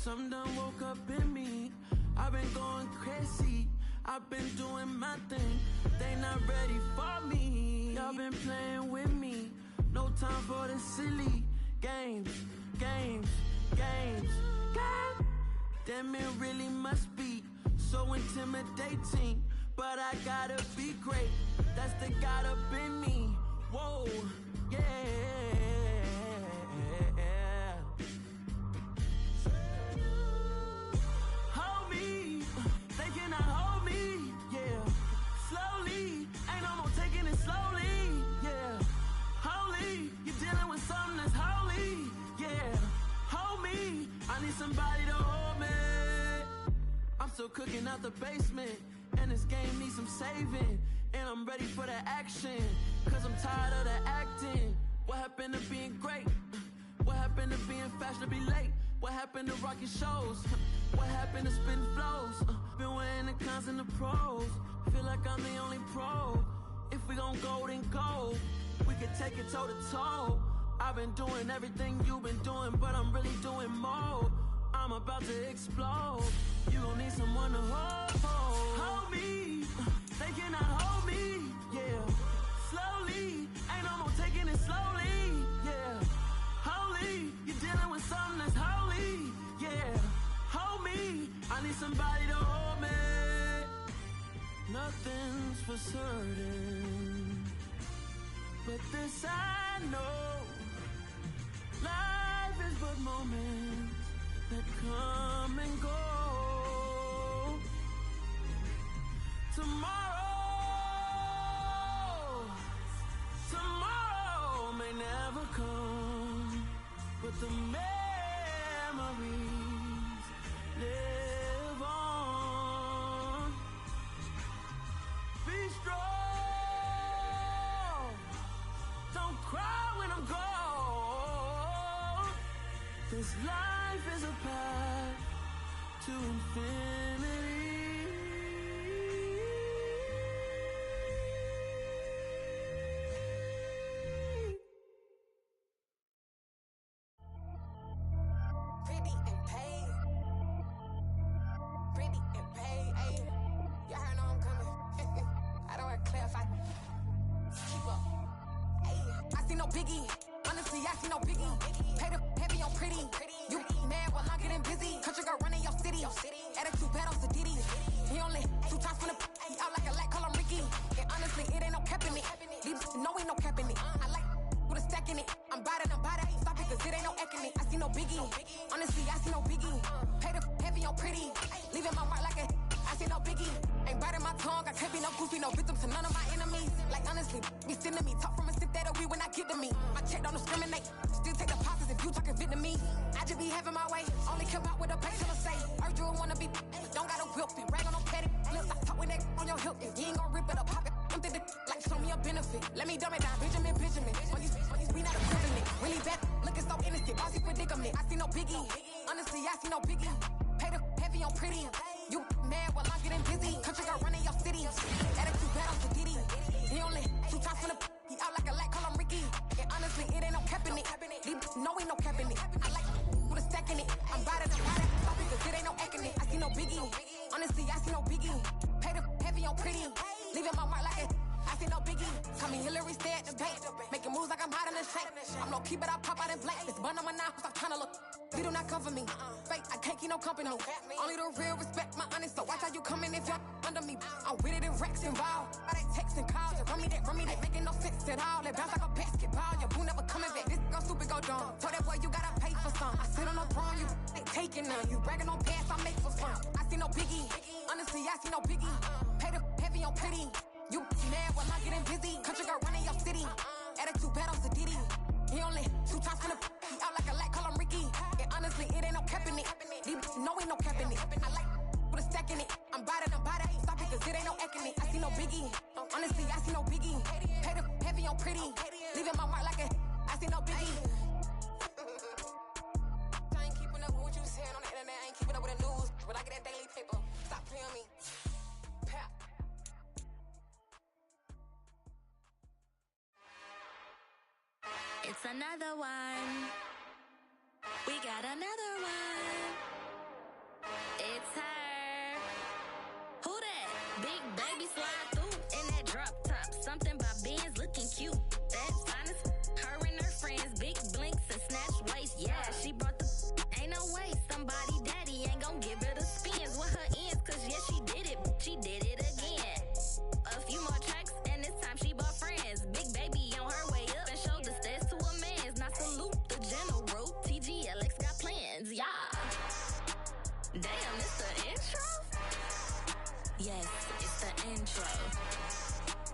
Something done woke up in me. I've been going crazy. I've been doing my thing. They not ready for me. Y'all been playing with me. No time for the silly games, games, games, games. Damn, it really must be so intimidating. But I gotta be great. That's the God up in me. Whoa, yeah. Hold me, they cannot hold me, yeah. Slowly, ain't no more taking it slowly, yeah. Holy, you're dealing with something that's holy, yeah. Hold me, I need somebody to hold me. I'm still cooking out the basement, and this game needs some saving. And I'm ready for the action, cause I'm tired of the acting. What happened to being great? What happened to being fashionably late? What happened to rocking shows? What happened to spitting flows? Been weighing the cons and the pros. Feel like I'm the only pro. If we gon' go, then go. We can take it toe to toe. I've been doing everything you've been doing, but I'm really doing more. I'm about to explode. You gon' need someone to hold. Hold me, they cannot hold me, yeah. Slowly, ain't no more taking it slowly, yeah. Holy, you're dealing with something that's holy, yeah. Hold me, I need somebody to hold me. Nothing's for certain, but this I know. Life is but moments that come and go. Tomorrow may never come, but the memories live on. Be strong, don't cry when I'm gone. This life is a path to infinity. Only the real respect my honest, so watch how you coming if you're under me. I'm with it in Rex involved. I they texting calls, just run me that, making no sense at all. That bounce like a basketball, your boo never coming back. This go stupid, go dumb. Told that boy you gotta pay for some. I sit on no throne, you ain't taking none. You bragging on pants, I make for fun. I see no biggie, honestly I see no biggie. Pay the heavy on pretty. You mad while I'm getting busy. Country girl running your city. Attitude bad on Sadiddy. He only 2 times from the he out like a light, call him Ricky. And honestly, it ain't no cap in it. No, ain't no cap in it. I like with a stack in it. I'm bout it. Stop it, cause it ain't no acting it. I see no biggie. Honestly, I see no biggie. Pay the heavy on pretty. Leaving my mark like a I see no biggie. I ain't keeping up with what you saying on the internet. I ain't keeping up with the news. But I get that daily paper. Stop playing me. Pap. It's another one. We got another one. baby slide through in that drop top. Something by Benz looking cute. That's honest. Her and her friends, big blinks and snatch waist. Yeah, she brought the. Ain't no way somebody daddy ain't gon' give her the spins with her ends. Cause yeah, she did it. She did it again. A few more tracks and this time she bought friends. Big baby on her way up and showed the stairs to a man's. Now salute the general. TGLX got plans. Yeah. Damn, it's the intro? Yes, it's the intro.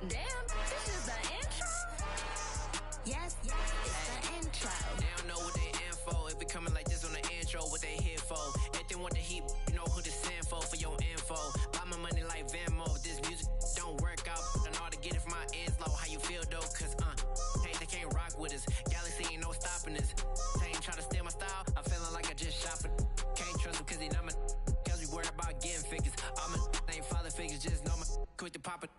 Damn, this is the intro? Yes, it's the intro. They don't know what they in for. It be coming like this on the intro, what they here for. If they want the heat, you know who to send for your info. Buy my money like Venmo. If this music don't work out, I know how to get it from my ends low. How you feel though? Cause hey, they can't rock with us. Galaxy ain't no stopping us. They ain't try to steal my style. I'm feeling like I just shop it. Can't trust them cause they not my. Cause we worried about getting figures. All my ain't father figures, just know my quick to pop it.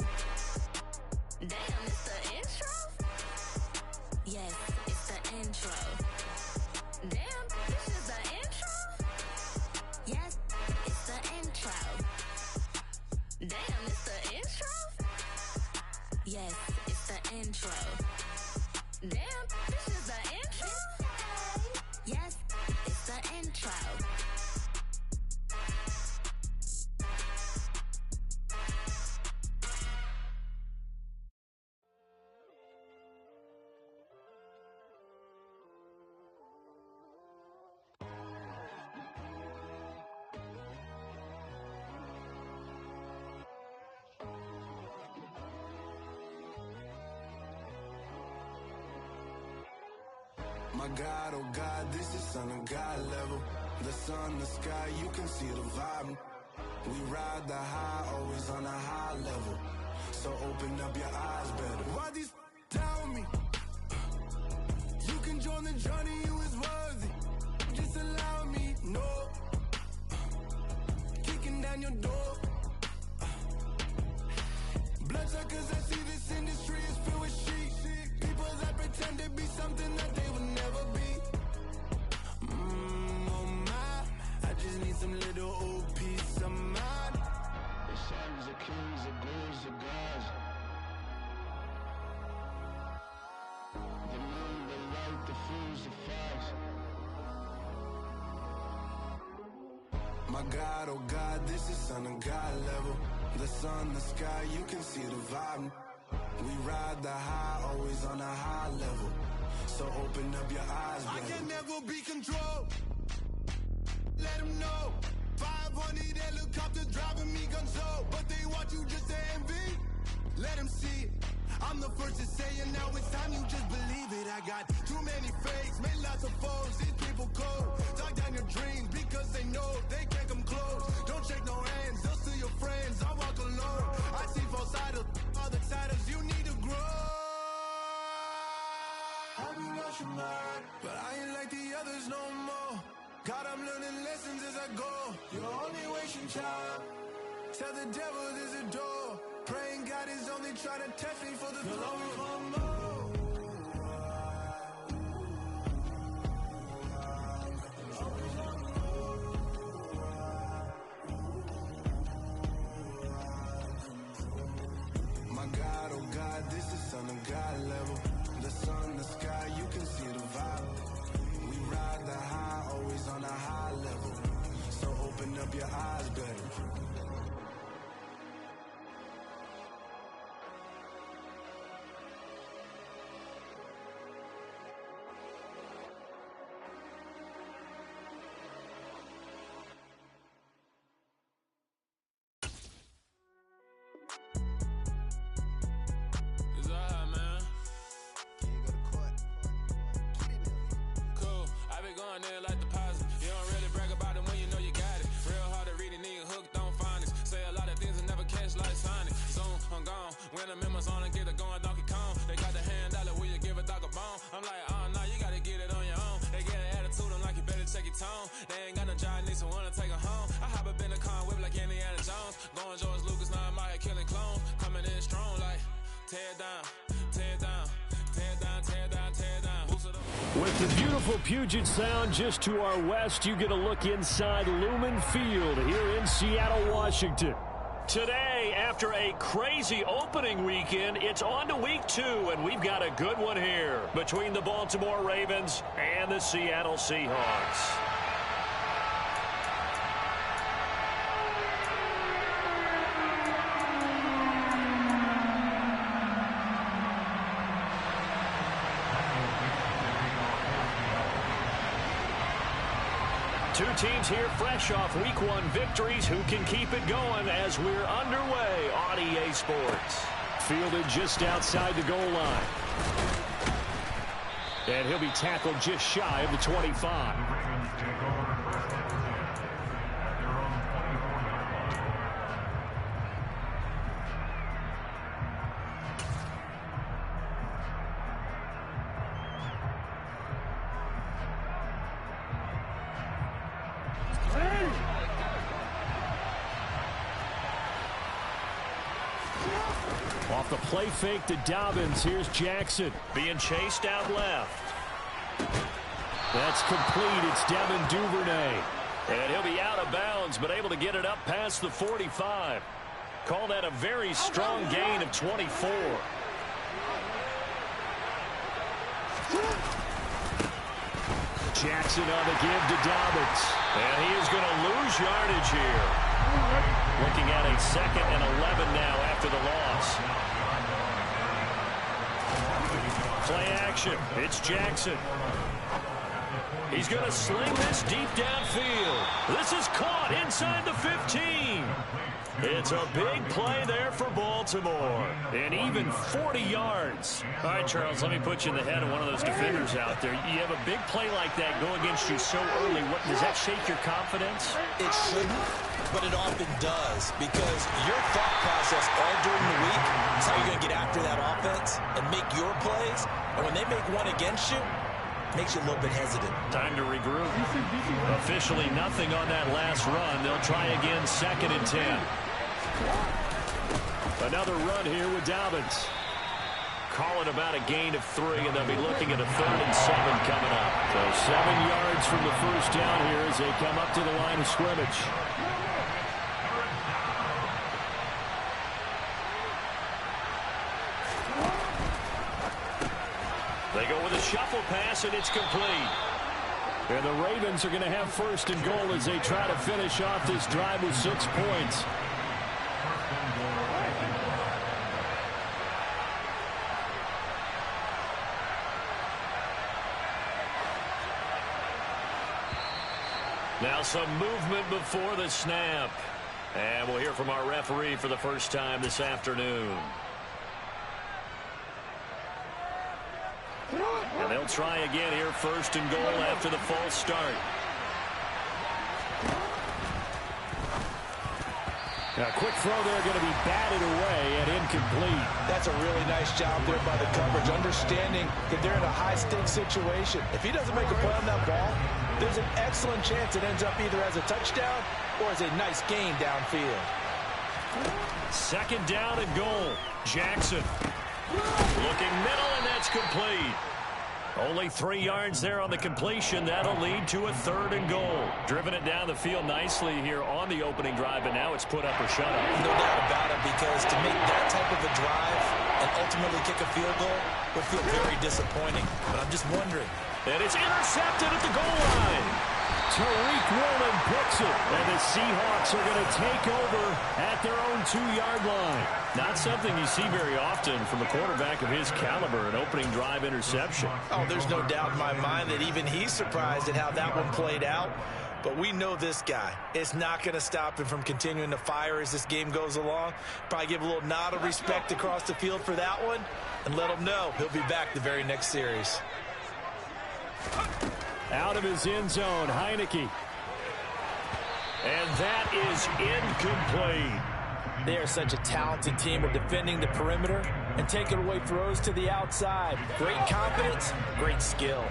Damn, it's the intro? Yes, it's the intro. Damn, this is the intro? Yes, it's the intro. Damn, it's the intro? Yes, it's the intro. Damn, this is the intro? Yes, it's the intro. My God, oh God, this is Son of God level. The sun, the sky, you can see the vibe. We ride the high, always on a high level. So open up your eyes better. Why these tell me? You can join the journey, you is worthy. Just allow me, no. Kicking down your door. Bloodsuckers, I see this industry is filled with sheep. People that pretend to be something that they will never be. Oh my, I just need some little old peace of mind. The sons of kings, the ghouls, the gods. The moon, the light, the fools, the facts. My God, oh God, this is Son of God level. The sun, the sky, you can see the vibe. We ride the high, always on a high level. So open up your eyes, baby. I can never be controlled. Let them know. 500 helicopters driving me gunso. But they want you just to envy. Let them see it. I'm the first to say it, now it's time you just believe it. I got too many fakes, made lots of foes. These people cold. Talk down your dreams because they know they can't come close. Don't shake no hands, they'll steal your friends. I walk alone. I see false idols, other titles, you need to grow. I've been watching mine, but I ain't like the others no more. God, I'm learning lessons as I go. You're only wasting time. Tell the devil there's a door. Praying God is only trying to test me for the throne. My God, oh God, this is Son of God level. The sun, the sky, you can see the vibe. We ride the high, always on a high level. So open up your eyes better. With the beautiful Puget Sound just to our west, you get a look inside Lumen Field here in Seattle, Washington. Today, after a crazy opening weekend, it's on to week 2, and we've got a good one here between the Baltimore Ravens and the Seattle Seahawks. Two teams here fresh off Week 1 victories. Who can keep it going as we're underway on EA Sports? Fielded just outside the goal line. And he'll be tackled just shy of the 25. Off the play fake to Dobbins. Here's Jackson being chased out left. That's complete. It's Devin Duvernay. And he'll be out of bounds, but able to get it up past the 45. Call that a very strong gain of 24. Jackson on the give to Dobbins. And he is going to lose yardage here. Looking at a 2nd and 11 now after the loss. Play action. It's Jackson. He's going to sling this deep downfield. This is caught inside the 15. It's a big play there for Baltimore. And even 40 yards. All right, Charles, let me put you in the head of one of those defenders out there. You have a big play like that go against you so early. Does that shake your confidence? It shouldn't, but it often does, because your thought process all during the week is how you're going to get after that offense and make your plays. And when they make one against you, it makes you a little bit hesitant. Time to regroup. Officially nothing on that last run. They'll try again 2nd and 10. Another run here with Dobbins. Call it about a gain of 3, and they'll be looking at a 3rd and 7 coming up. So 7 yards from the first down here as they come up to the line of scrimmage. They go with a shuffle pass, and it's complete. And the Ravens are going to have 1st and goal as they try to finish off this drive with 6 points. Now some movement before the snap. And we'll hear from our referee for the first time this afternoon. And they'll try again here, 1st and goal after the false start. Now, a quick throw there, going to be batted away and incomplete. That's a really nice job there by the coverage, understanding that they're in a high-stakes situation. If he doesn't make a play on that ball, there's an excellent chance it ends up either as a touchdown or as a nice gain downfield. 2nd down and goal. Jackson looking middle, and that's complete. Only 3 yards there on the completion. That'll lead to a 3rd and goal. Driven it down the field nicely here on the opening drive, and now it's put up or shut up. No doubt about it, because to make that type of a drive and ultimately kick a field goal would feel very disappointing. But I'm just wondering. And it's intercepted at the goal line. Tariq Woolen picks it, and the Seahawks are going to take over at their own 2-yard line. Not something you see very often from a quarterback of his caliber, an opening drive interception. Oh, there's no doubt in my mind that even he's surprised at how that one played out. But we know this guy. It's not going to stop him from continuing to fire as this game goes along. Probably give a little nod of respect across the field for that one, and let him know he'll be back the very next series. Out of his end zone, Heineke. And that is incomplete. They are such a talented team at defending the perimeter and taking away throws to the outside. Great confidence, great skill.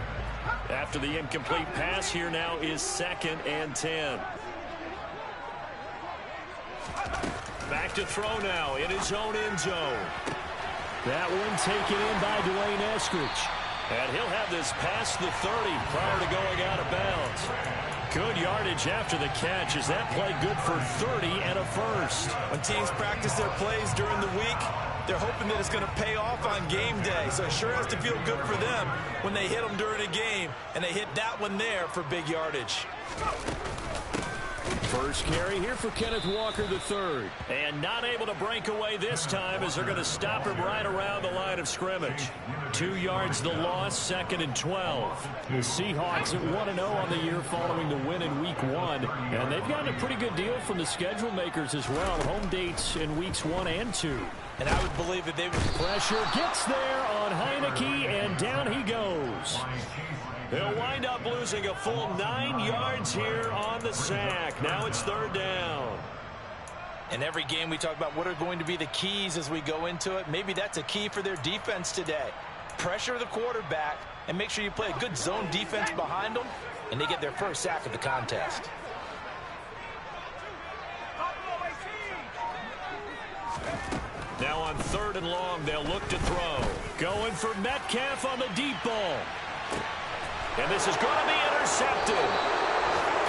After the incomplete pass, here now is 2nd and 10. Back to throw now in his own end zone. That one taken in by Dwayne Eskridge. And he'll have this past the 30 prior to going out of bounds. Good yardage after the catch. Is that play good for 30 and a first? When teams practice their plays during the week, they're hoping that it's going to pay off on game day. So it sure has to feel good for them when they hit them during a game, and they hit that one there for big yardage. First carry here for Kenneth Walker III. And not able to break away this time as they're going to stop him right around the line of scrimmage. 2 yards the loss, 2nd and 12. The Seahawks at 1-0 on the year following the win in Week 1. And they've gotten a pretty good deal from the schedule makers as well. Home dates in Weeks 1 and 2. And I would believe that they would... Pressure gets there on Heineke, and down he goes. They'll wind up losing a full 9 yards here on the sack. Now it's 3rd down. In every game we talk about what are going to be the keys as we go into it. Maybe that's a key for their defense today. Pressure the quarterback and make sure you play a good zone defense behind them, and they get their first sack of the contest. Now on 3rd and long, they'll look to throw. Going for Metcalf on the deep ball. And this is going to be intercepted.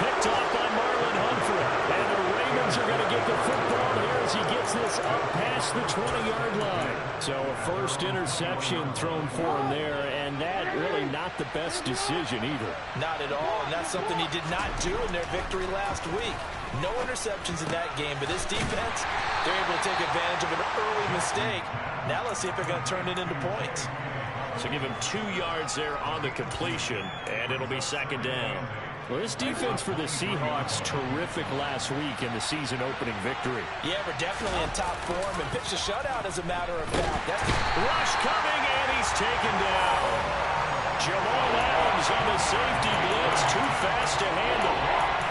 Picked off by Marlon Humphrey. And the Ravens are going to get the football here as he gets this up past the 20-yard line. So a first interception thrown for him there, and that really not the best decision either. Not at all, and that's something he did not do in their victory last week. No interceptions in that game, but this defense, they're able to take advantage of an early mistake. Now let's see if they're going to turn it into points. So give him 2 yards there on the completion, and it'll be 2nd down. Well, this defense for the Seahawks, terrific last week in the season-opening victory. Yeah, we're definitely in top form and pitched a shutout as a matter of fact. That's rush coming, and he's taken down. Jamal Adams on the safety blitz, too fast to handle.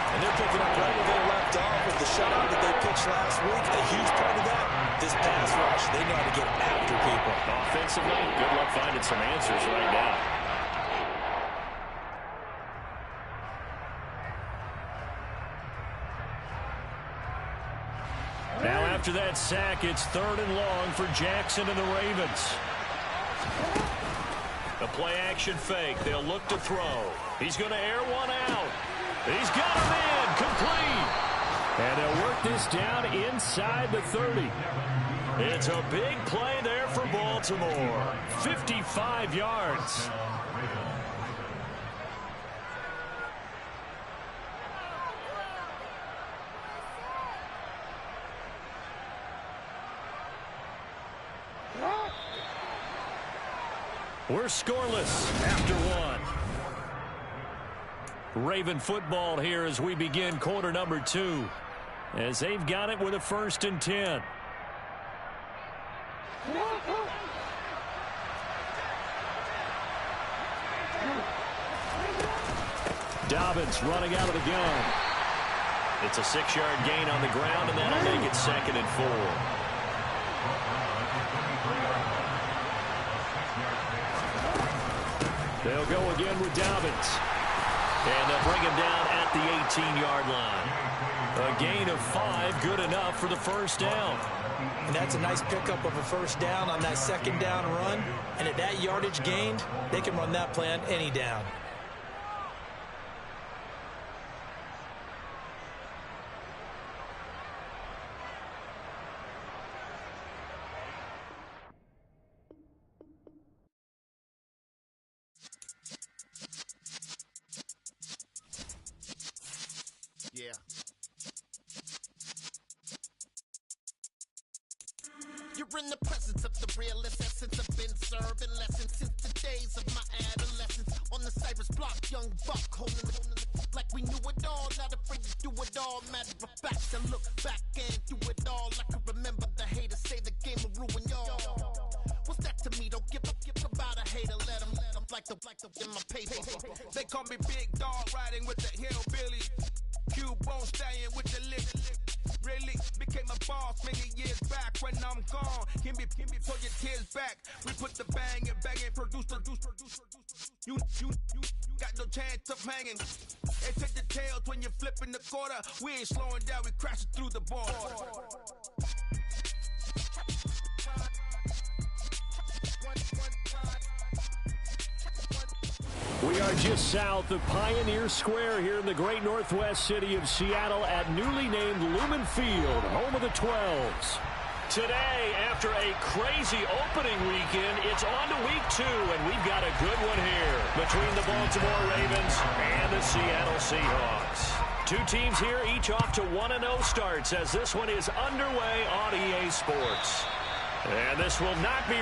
And they're picking up right where they left off with the shutout that they pitched last week. A huge part of that, this pass rush. They know how to get after people. Offensively, good luck finding some answers right now. Now after that sack, it's 3rd and long for Jackson and the Ravens. The play-action fake. They'll look to throw. He's going to air one out. He's got him in. Complete. And they'll work this down inside the 30. It's a big play there for Baltimore. 55 yards. We're scoreless after 1. Raven football here as we begin quarter number 2. As they've got it with a 1st and 10. Dobbins running out of the gun. It's a 6-yard gain on the ground, and that'll make it 2nd and 4. They'll go again with Dobbins. And they'll bring him down at the 18-yard line. A gain of 5, good enough for the 1st down. And that's a nice pickup of a 1st down on that 2nd down run. And at that yardage gained, they can run that play on any down. Yeah. You're in the presence of the realest essence. I've been serving lessons since the days of my adolescence. On the Cypress block, young buck holding it like we knew it all. Not afraid to do it all. Matter of fact, I look back and do it all. I can remember the haters say the game will ruin y'all. What's that to me? Don't give about a hater. Let them like the in my paper. They call me Big Dog, riding with the hillbilly. Q-Bone stallion with the lip. Really became a boss many years back. When I'm gone, give me pull your tears back. We put the bang and produce. You got no chance of hanging. And take the tails when you're flipping the quarter. We ain't slowing down, we crashing through the border. We are just south of Pioneer Square here in the great northwest city of Seattle at newly named Lumen Field, home of the 12s. Today, after a crazy opening weekend, it's on to week 2, and we've got a good one here between the Baltimore Ravens and the Seattle Seahawks. Two teams here, each off to 1-0 starts as this one is underway on EA Sports. And this will not be...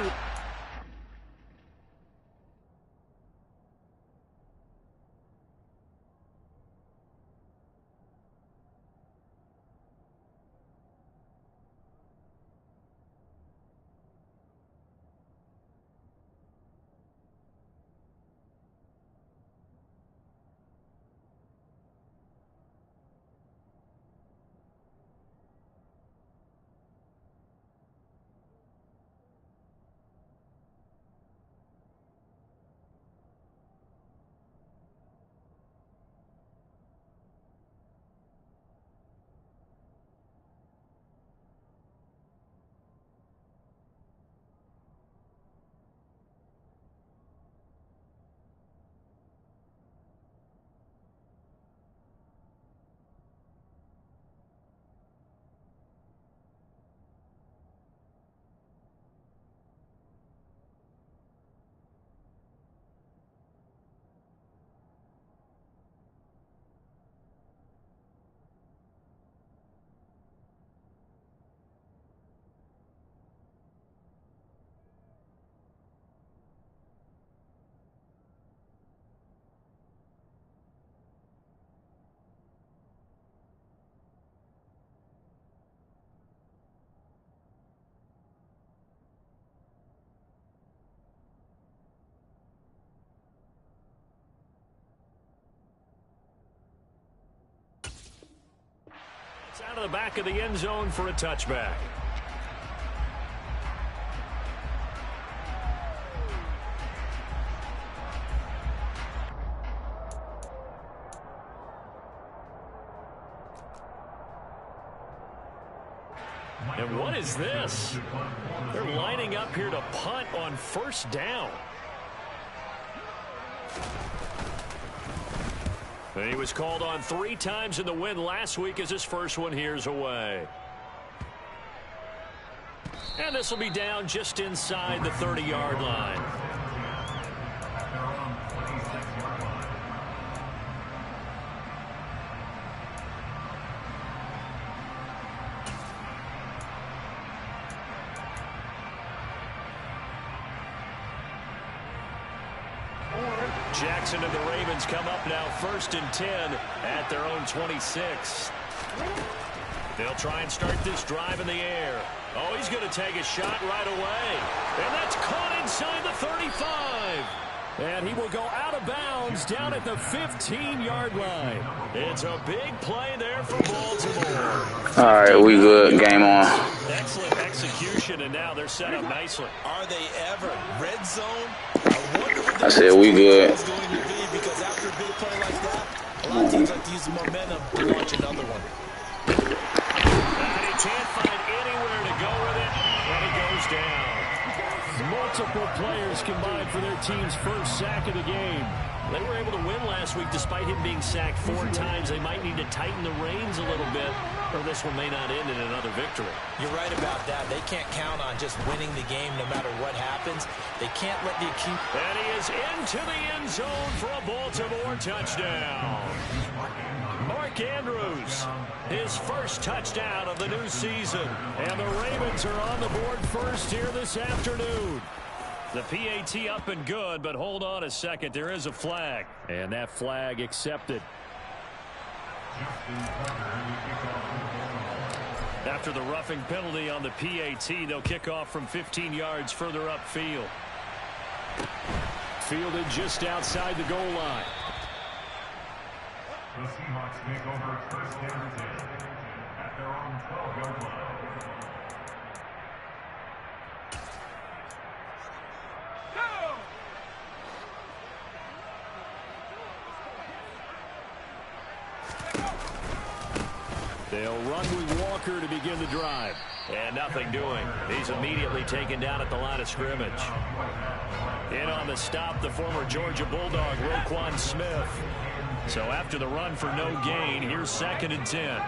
It's out of the back of the end zone for a touchback. And what is this? They're lining up here to punt on first down. He was called on 3 times in the win last week as his first one here's away. And this will be down just inside the 30-yard line. Jackson and the Ravens come up now 1st and 10 at their own 26. They'll try and start this drive in the air. Oh, he's going to take a shot right away. And that's caught inside the 35. And he will go out of bounds down at the 15-yard line. It's a big play there for Baltimore. All right, we good. Game on. Excellent execution, and now they're set up nicely. Are they ever? Red zone? I said we good. Because after a big play like that, a lot of teams like to use the momentum to launch another one. And he can't find anywhere to go with it, and he goes down. Multiple players combined for their team's first sack of the game. They were able to win last week despite him being sacked 4 times. They might need to tighten the reins a little bit, or this one may not end in another victory. You're right about that. They can't count on just winning the game no matter what happens. They can't let the acute... And he is into the end zone for a Baltimore touchdown. Mark Andrews, his first touchdown of the new season. And the Ravens are on the board first here this afternoon. The PAT up and good, but hold on a second. There is a flag. And that flag accepted. After the roughing penalty on the PAT, they'll kick off from 15 yards further upfield. Fielded just outside the goal line. The Seahawks take over first and 10 at their own 12-yard line. They'll run with Walker to begin the drive. And nothing doing. He's immediately taken down at the line of scrimmage. In on the stop, the former Georgia Bulldog, Roquan Smith. So after the run for no gain, here's 2nd and 10.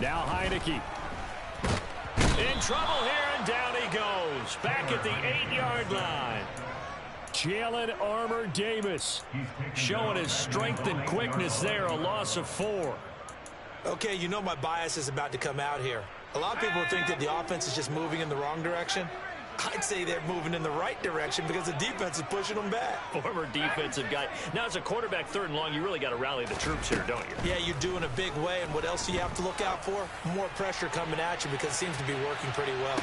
Now Heineke. In trouble here, and down he goes. Back at the 8-yard line. Jalen Armour-Davis showing his strength and quickness there, a loss of 4. Okay, you know my bias is about to come out here. A lot of people think that the offense is just moving in the wrong direction. I'd say they're moving in the right direction because the defense is pushing them back. Former defensive guy. Now, as a quarterback 3rd and long, you really got to rally the troops here, don't you? Yeah, you do in a big way. And what else do you have to look out for? More pressure coming at you because it seems to be working pretty well.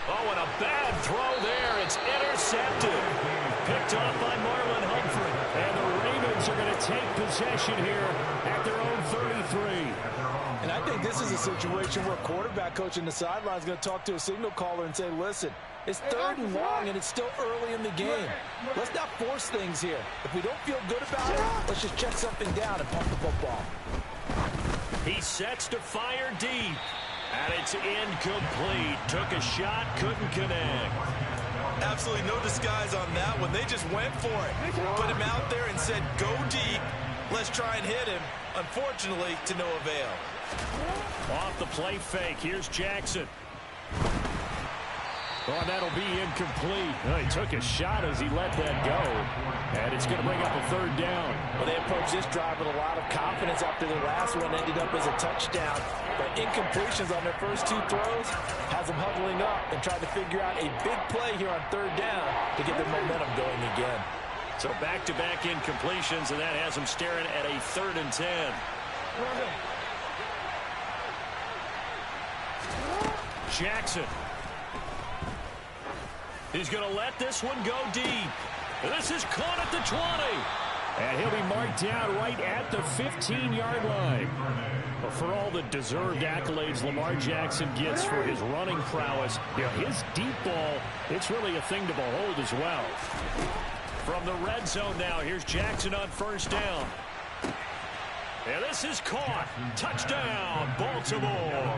Oh, and a bad throw there. It's intercepted. Picked off by Marlon Humphrey. And the Ravens are going to take possession here at their own 33. And I think this is a situation where quarterback coach in the sideline is going to talk to a signal caller and say, listen, it's 3rd and long and it's still early in the game. Let's not force things here. If we don't feel good about it, let's just check something down and pump the football. He sets to fire deep. And it's incomplete. Took a shot, couldn't connect. Absolutely no disguise on that one. They just went for it. Put him out there and said, go deep. Let's try and hit him. Unfortunately, to no avail. Off the play fake. Here's Jackson. Oh, that'll be incomplete. Well, he took a shot as he let that go. And it's going to bring up a 3rd down. Well, they approached this drive with a lot of confidence after the last one ended up as a touchdown. But incompletions on their first 2 throws has them huddling up and trying to figure out a big play here on 3rd down to get their momentum going again. So back-to-back incompletions, and that has them staring at a 3rd and 10. Jackson. He's going to let this one go deep. This is caught at the 20. And he'll be marked down right at the 15-yard line. But for all the deserved accolades Lamar Jackson gets for his running prowess, you know, his deep ball, it's really a thing to behold as well. From the red zone now, here's Jackson on 1st down. And this is caught. Touchdown, Baltimore.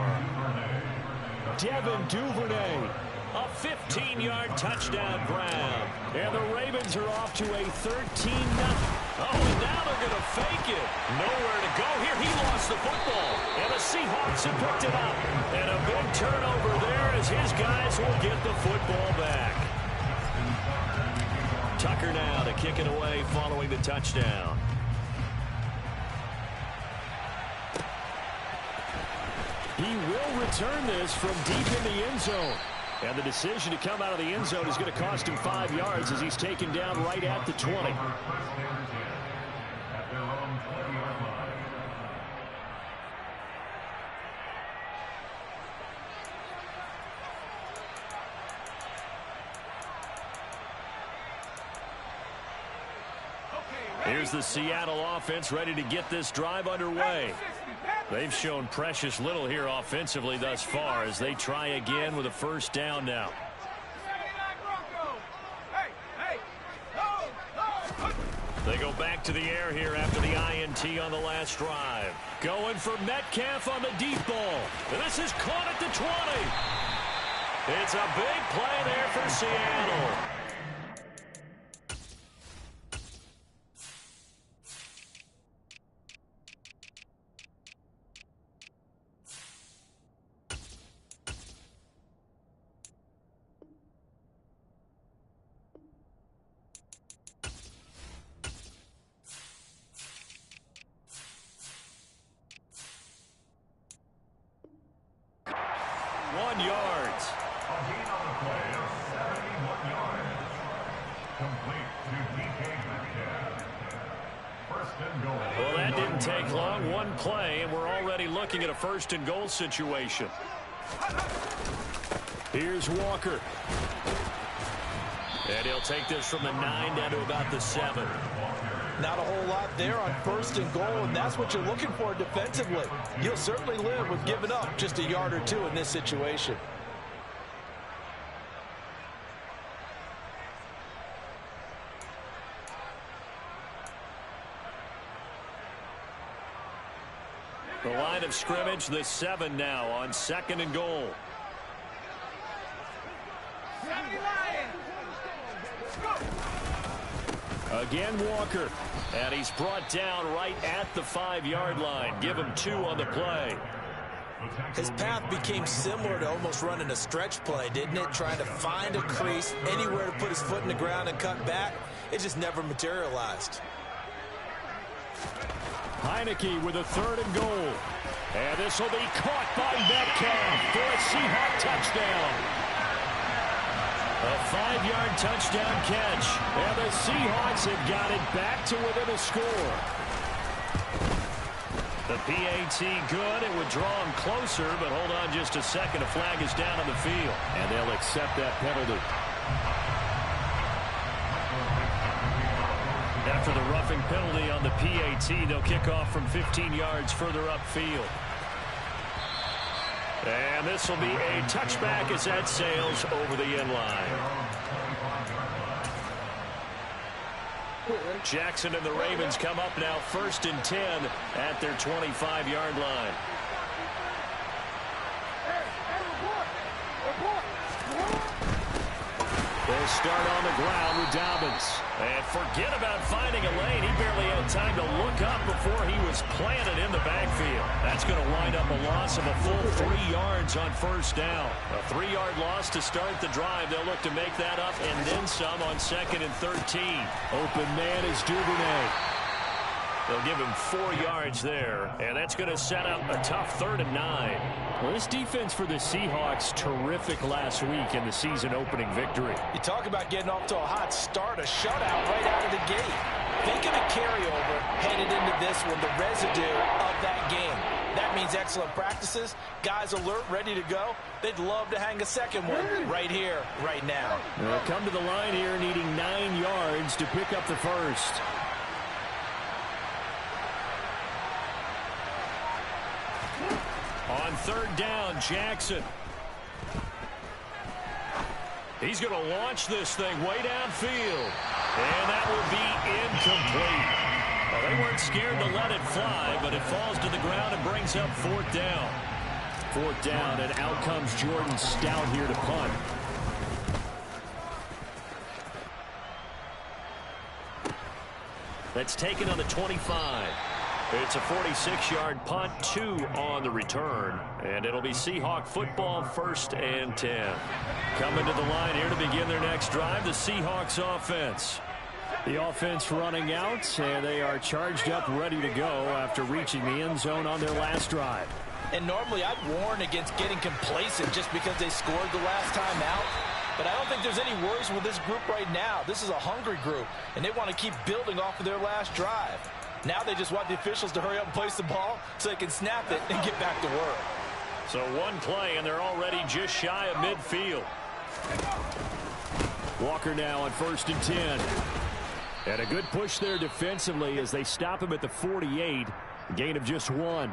Devin Duvernay. A 15-yard touchdown grab. And the Ravens are off to a 13-0. Oh, and now they're going to fake it. Nowhere to go here. He lost the football. And the Seahawks have picked it up. And a big turnover there as his guys will get the football back. Tucker now to kick it away following the touchdown. He will return this from deep in the end zone. And the decision to come out of the end zone is going to cost him 5 yards as he's taken down right at the 20. Here's the Seattle offense ready to get this drive underway. They've shown precious little here offensively thus far as they try again with a 1st down now. They go back to the air here after the INT on the last drive. Going for Metcalf on the deep ball. And this is caught at the 20. It's a big play there for Seattle. Well, that didn't take long. One play, and we're already looking at a 1st and goal situation. Here's Walker. And he'll take this from the 9 down to about the 7. Not a whole lot there on 1st and goal, and that's what you're looking for defensively. You'll certainly live with giving up just a yard or 2 in this situation. The line of scrimmage, the 7 now on 2nd and goal. Again, Walker. And he's brought down right at the 5-yard line. Give him 2 on the play. His path became similar to almost running a stretch play, didn't it? Trying to find a crease, anywhere to put his foot in the ground and cut back. It just never materialized. Heineke with a 3rd and goal. And this will be caught by Metcalf for a Seahawk touchdown. A 5-yard touchdown catch. And the Seahawks have got it back to within a score. The PAT good. It would draw him closer, but hold on just a second. A flag is down on the field, and they'll accept that penalty. After the roughing penalty on the PAT, they'll kick off from 15 yards further upfield. And this will be a touchback as that sails over the end line. Jackson and the Ravens come up now 1st and 10 at their 25-yard line. They'll start on the ground with Dobbins. And forget about finding a lane. He barely had time to look up before he was planted in the backfield. That's going to wind up a loss of a full 3 yards on 1st down. A 3-yard loss to start the drive. They'll look to make that up and then some on 2nd and 13. Open man is Duvernay. They'll give him 4 yards there, and that's going to set up a tough 3rd and 9. Well, this defense for the Seahawks, terrific last week in the season-opening victory. You talk about getting off to a hot start, a shutout right out of the gate. Think of the carryover headed into this one, the residue of that game. That means excellent practices, guys alert, ready to go. They'd love to hang a second one right here, right now. They'll come to the line here needing 9 yards to pick up the first. On 3rd down, Jackson. He's going to launch this thing way downfield. And that will be incomplete. Well, they weren't scared to let it fly, but it falls to the ground and brings up 4th down. 4th down, and out comes Jordan Stout here to punt. That's taken on the 25. It's a 46-yard punt, 2 on the return, and it'll be Seahawk football 1st and 10. Coming to the line here to begin their next drive, the Seahawks offense. The offense running out, and they are charged up, ready to go after reaching the end zone on their last drive. And normally I'd warn against getting complacent just because they scored the last time out. But I don't think there's any worries with this group right now. This is a hungry group, and they want to keep building off of their last drive. Now they just want the officials to hurry up and place the ball so they can snap it and get back to work. So one play, and they're already just shy of midfield. Walker now on 1st and 10. And a good push there defensively as they stop him at the 48. A gain of just 1.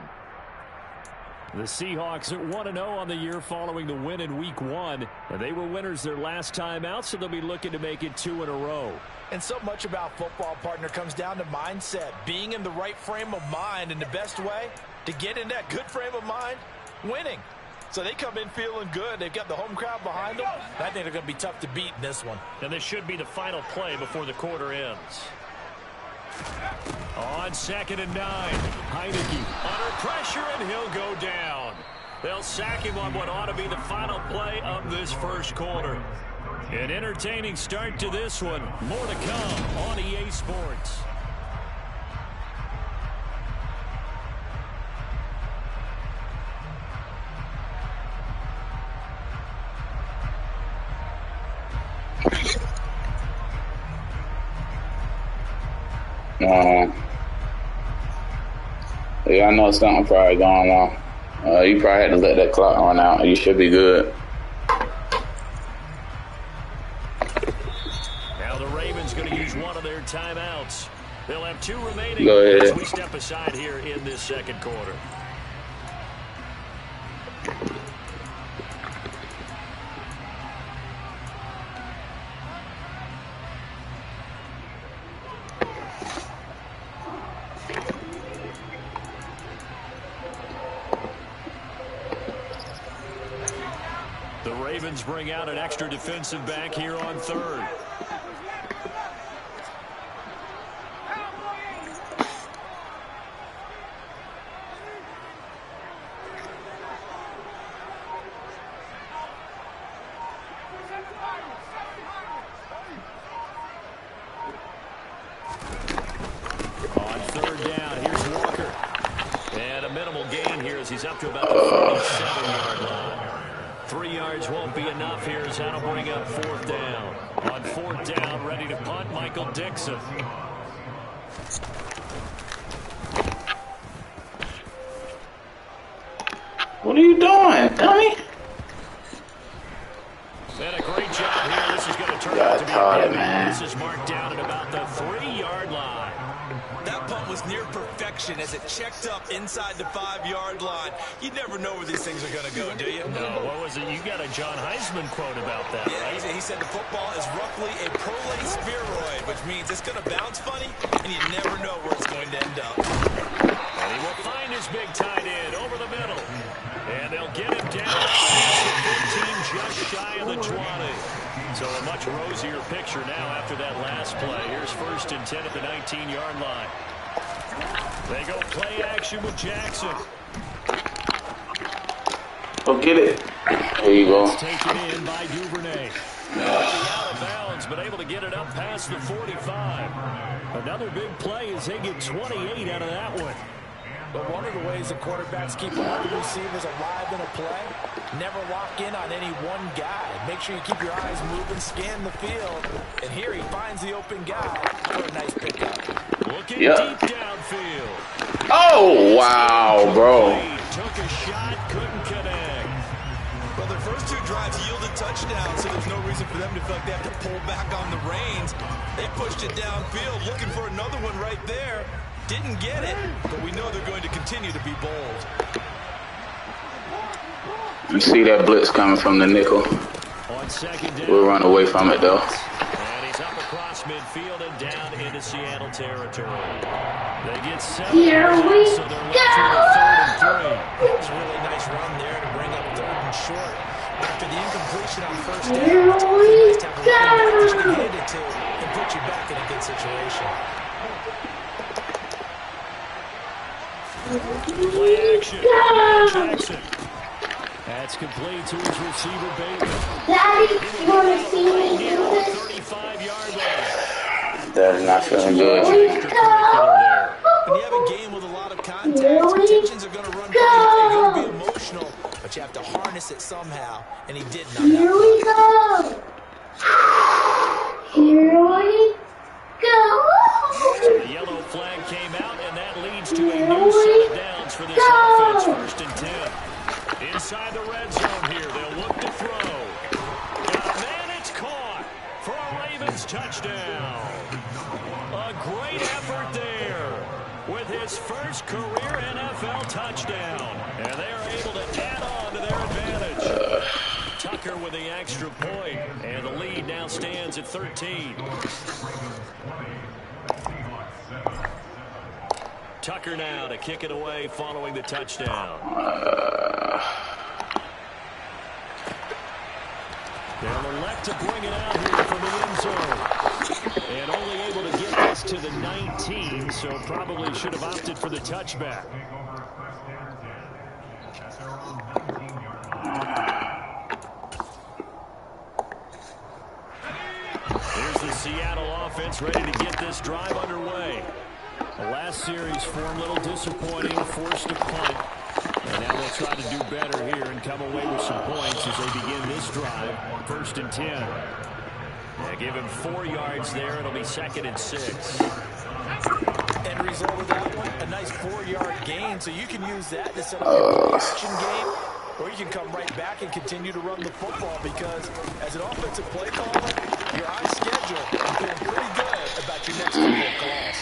The Seahawks at 1-0 on the year following the win in Week 1. And they were winners their last time out, so they'll be looking to make it 2 in a row. And so much about football, partner, comes down to mindset. Being in the right frame of mind, and the best way to get in that good frame of mind, winning. So they come in feeling good. They've got the home crowd behind them. I think they're going to be tough to beat in this one. And this should be the final play before the quarter ends. On 2nd and 9, Heineke under pressure, and he'll go down. They'll sack him on what ought to be the final play of this first quarter. An entertaining start to this one. More to come on EA Sports. Yeah, I know something probably going on. You probably had to let that clock run out. You should be good. Now the Ravens going to use one of their timeouts. They'll have 2 remaining Go ahead. as we step aside here in this second quarter. the Ravens bring out an extra defensive back here on third. He's up to about the 47-yard line. 3 yards won't be enough here as that'll bring up 4th down. On 4th down, ready to punt, Michael Dixon. What are you doing, dummy? And a great job here. This is going to turn out to be a man. This is marked down at about the 3-yard line. That punt was near perfection as it checked up inside the 5-yard line. You never know where these things are going to go, do you? No, what was it? You got a John Heisman quote about that, yeah, right? He said the football is roughly a prolate spheroid, which means it's going to bounce funny, and you never know where it's going to end up. And he will find his big tight end over the middle. And they'll get him down at 15, just shy of the 20. So a much rosier picture now after that last play. Here's 1st and 10 at the 19-yard line. They go play action with Jackson. Go get it. There you go. It's taken in by Duvernay. Out of bounds, but able to get it up past the 45. Another big play as they get 28 out of that one. But one of the ways the quarterbacks keep all the receivers alive in a play, never lock in on any one guy. Make sure you keep your eyes moving, scan the field. And here he finds the open guy for a nice pickup. Looking deep downfield. Oh, wow, bro. Took a shot, couldn't connect. Well, their first 2 drives yielded touchdowns, so there's no reason for them to feel like they have to pull back on the reins. They pushed it downfield, looking for another one right there. Didn't get it, but we know they're going to continue to be bold. You see that blitz coming from the nickel. On 2nd down. We'll run away from it, though. And he's up across midfield and down into Seattle territory. They get 7. Here we so they're left with a 3rd and 3. It was a really nice run there to bring up 3rd and short. After the incompletion on 1st down, it's always nice to have a running back that you can hand it to and put you back in a good situation. Play action. Jackson. That's complete to his receiver, Bateman. Daddy, you want to see me do this? 35-yard line. That's not feeling good. When you have a game with a lot of contact, tensions are going to run pretty high. You're going to be emotional, but you have to harness it somehow, and he didn't on that. Here we go. Here we go. So the yellow flag came out, and that leads to a new set of downs for this offense. 1st and 10. Inside the red zone here, they'll look to throw. And then it's caught for a Ravens touchdown. A great effort there with his first career NFL touchdown. And they are able to add on to their advantage. Tucker with the extra point, and the lead now stands at 13. Tucker now to kick it away following the touchdown. They'll elect to bring it out here from the end zone. And only able to get this to the 19, so probably should have opted for the touchback. Here's the Seattle offense ready to get this drive underway. The last series formed a little disappointing, forced a punt. And now they'll try to do better here and come away with some points as they begin this drive. 1st and 10. They give him 4 yards there. It'll be 2nd and 6. End result of that one, a nice 4-yard gain. So you can use that to set up your action game, or you can come right back and continue to run the football because as an offensive play caller, you're on schedule and feeling pretty good about your next couple of calls.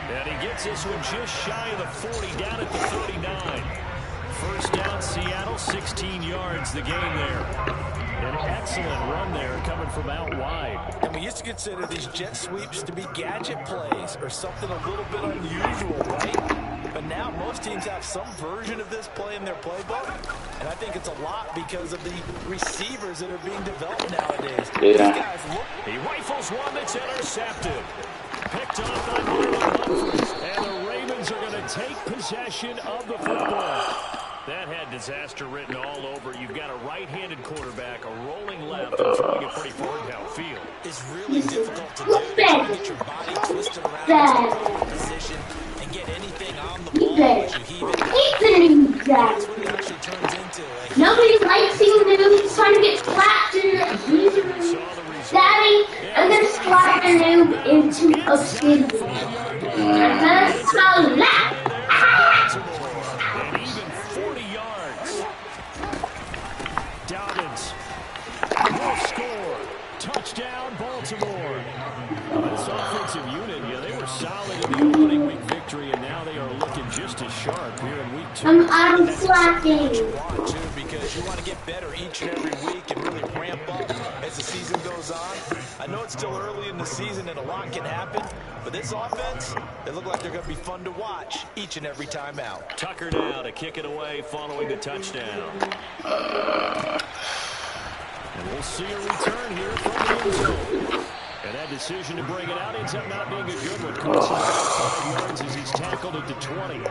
And he gets this one just shy of the 40, down at the 39. 1st down, Seattle, 16 yards the game there. An excellent run there coming from out wide. And we used to consider these jet sweeps to be gadget plays or something a little bit unusual, right? But now most teams have some version of this play in their playbook, and I think it's a lot because of the receivers that are being developed nowadays. These guys look. He rifles one that's intercepted. Picked off by Marlon Humphrey. And the Ravens are going to take possession of the football. That had disaster written all over. You've got a right-handed quarterback, a rolling left, and throwing it pretty far downfield. It's really difficult to do. Try to get your body twisted around into a position and get anything on the ball as you heave it. That's what it actually turns into. Nobody likes seeing the noob trying to get slapped in the Daddy, I'm going to slap the noob into a skin. I'm going to slap. And even 40 yards. Dobbins will score. Touchdown, Baltimore. This offensive unit, they were solid in the opening week victory, and now they are looking just as sharp here in week 2. I'm slacking. You want to, because you want to get better each and every week and really ramp up as the season goes on. I know it's still early in the season and a lot can happen, but this offense, they look like they're going to be fun to watch each and every time out. Tucker now to kick it away following the touchdown. And we'll see a return here from the end zone. And that decision to bring it out ends up not being a good one. Costs him about 5 yards as he's tackled at the 20.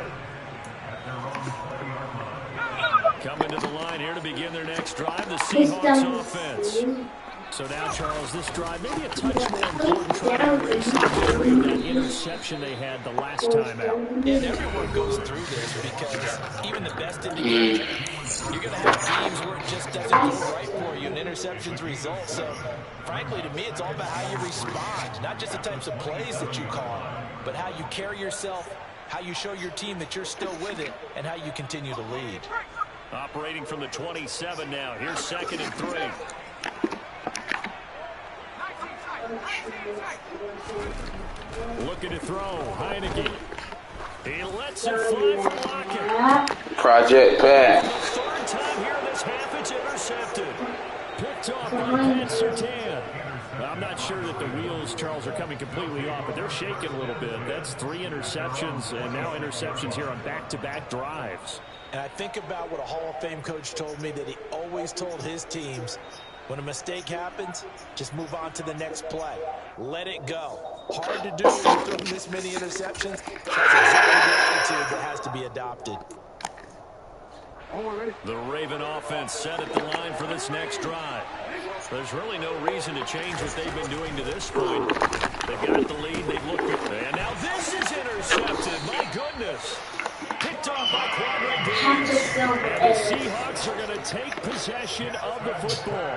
Coming to the line here to begin their next drive, the Seahawks offense. So now, Charles, this drive maybe a touch more important trying to erase the memory of that interception they had the last time out. And everyone goes through this because even the best in the game, you're going to have games where it just doesn't go right for you and interceptions result. So, frankly, to me, it's all about how you respond, not just the types of plays that you call, but how you carry yourself, how you show your team that you're still with it, and how you continue to lead. Operating from the 27 now. Here's 2nd and 3. Looking to throw. Heineke. He lets it fly for Lockett. Project Pat. Third time here in this half, it's intercepted. Picked off by Pat Surtain. I'm not sure that the wheels, Charles, are coming completely off, but they're shaking a little bit. That's 3 interceptions, and now interceptions here on back-to-back drives. And I think about what a Hall of Fame coach told me, that he always told his teams, when a mistake happens, just move on to the next play. Let it go. Hard to do when you're throwing this many interceptions. That's exactly the attitude that has to be adopted. The Raven offense set at the line for this next drive. There's really no reason to change what they've been doing to this point. They've got the lead. They've looked good. And now this is intercepted. My goodness. Picked off by Quadre Davis. And the Seahawks are going to take possession of the football.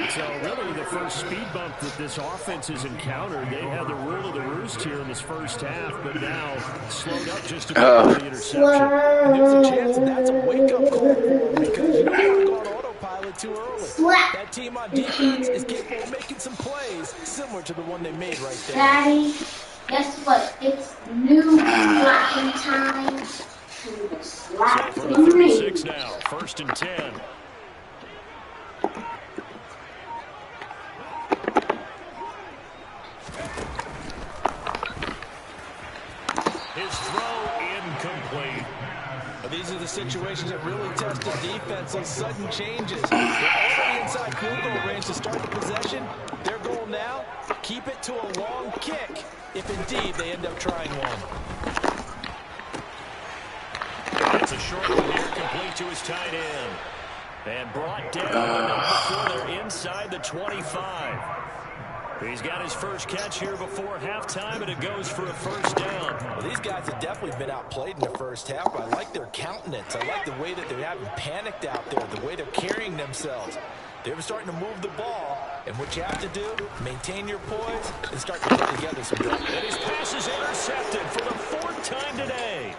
So really the first speed bump that this offense has encountered. They had the rule of the roost here in this first half, but now slowed up just a bit with the interception. And there's a chance that's a wake-up call for them, because you don't want to go on autopilot too early. That team on defense is capable of making some plays similar to the one they made right there. Daddy, guess what? It's new slapping time. Slap from the 36 now. 1st and 10. His throw incomplete. These are the situations that really test the defense, those sudden changes. They're already inside field goal range to start the possession. Their goal now, keep it to a long kick, if indeed they end up trying one. It's a short one here, complete to his tight end. And brought down before they're inside the 25. He's got his first catch here before halftime, and it goes for a first down. Well, these guys have definitely been outplayed in the first half. I like their countenance. I like the way that they haven't panicked out there, the way they're carrying themselves. They're starting to move the ball, and what you have to do, maintain your poise and start to put together some drives. And his pass is intercepted for the 4th time today.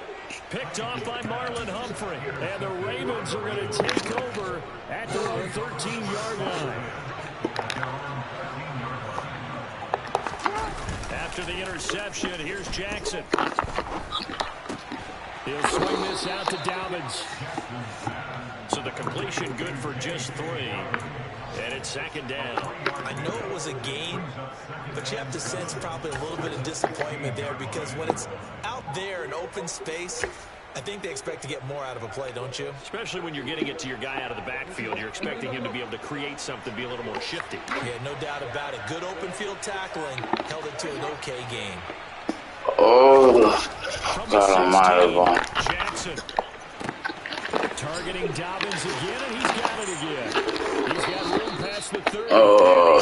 Picked off by Marlon Humphrey. And the Ravens are going to take over at their own 13-yard line. After the interception, here's Jackson. He'll swing this out to Dobbins. So the completion good for just 3. And it's 2nd down. I know it was a gain, but you have to sense probably a little bit of disappointment there, because when it's out there in open space, I think they expect to get more out of a play, don't you? Especially when you're getting it to your guy out of the backfield. You're expecting him to be able to create something, be a little more shifty. Yeah, no doubt about it. Good open field tackling. Held it to an okay game. Oh, God almighty, boy. Jackson. Targeting Dobbins again, and he's got it again. He's got room past the 30. Oh,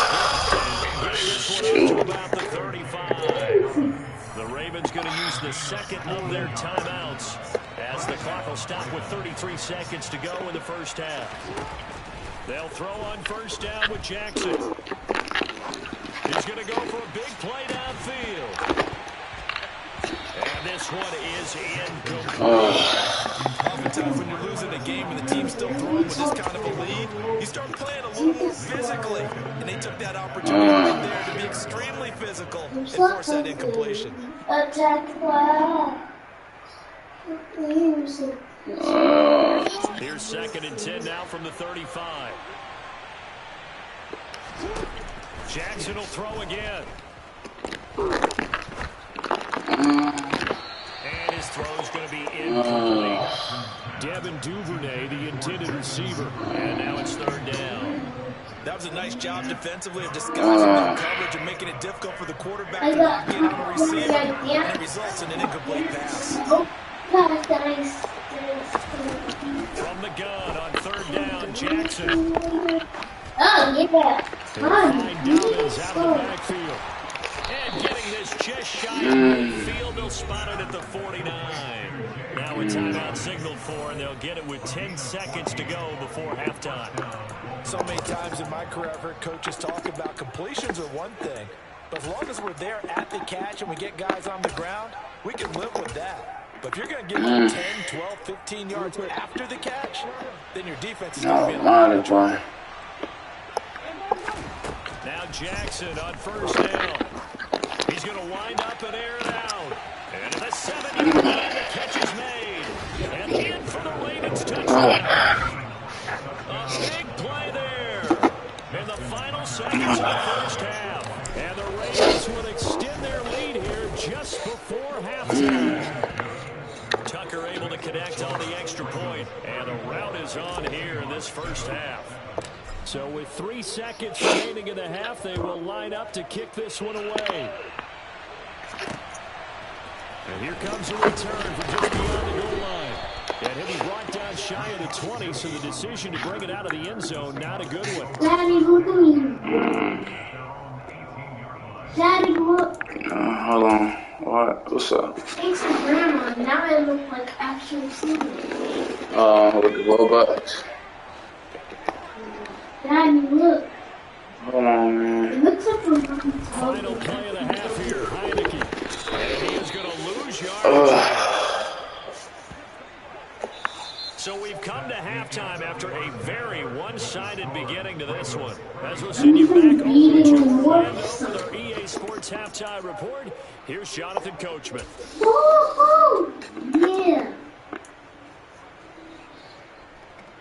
shoot. About the 35. The Ravens going to use the second of their timeouts as the clock will stop with 33 seconds to go in the first half. They'll throw on first down with Jackson. He's going to go for a big play downfield. And this one is incomplete. Oftentimes when you're losing a game and the team's still throwing with this kind of a lead, you start playing a little more physically. And they took that opportunity right there to be extremely physical and force that incompletion. Here's 2nd and 10 now from the 35. Jackson will throw again. And his throw's going to be incomplete. Devin Duvernay, the intended receiver. And now it's 3rd down. That was a nice job defensively of disguising that coverage and making it difficult for the quarterback to not get on the receiver. And it results in an incomplete pass. From the gun on 3rd down, Jackson. Oh, yeah. Find Dobbins out of the backfield. And getting this just shy of midfield, they'll spot it at the 49. Now a timeout signaled for, and they'll get it with 10 seconds to go before halftime. So many times in my career, I've heard coaches talk about completions are one thing, but as long as we're there at the catch and we get guys on the ground, we can live with that. But if you're going to give them 10, 12, 15 yards after the catch, then your defense is going to be on the Now Jackson on first down. He's going to wind up and air it out. And the 7-yard line, the catch is made. And in for the Ravens touchdown. A big play there. In the final seconds of the first half. And the Ravens will extend their lead here just before halftime. Tucker able to connect on the extra point. And the route is on here in this first half. So with 3 seconds remaining in the half, they will line up to kick this one away. And here comes a return from just beyond the goal line. And he'll be brought down shy of the 20, so the decision to bring it out of the end zone, not a good one. Daddy, look at me. Daddy, look. Hold on. What? What's up? Thanks to Grandma. Now I look like actual Santa. With the robots. Daddy, look. Hold on, man. It looks like we're fucking Final play of the half here. Heineke. And he is going to lose yards. So we've come to halftime after a very one-sided beginning to this one. As we'll send you back over to Orlando with our EA Sports Halftime Report, here's Jonathan Coachman. Woohoo! Yeah.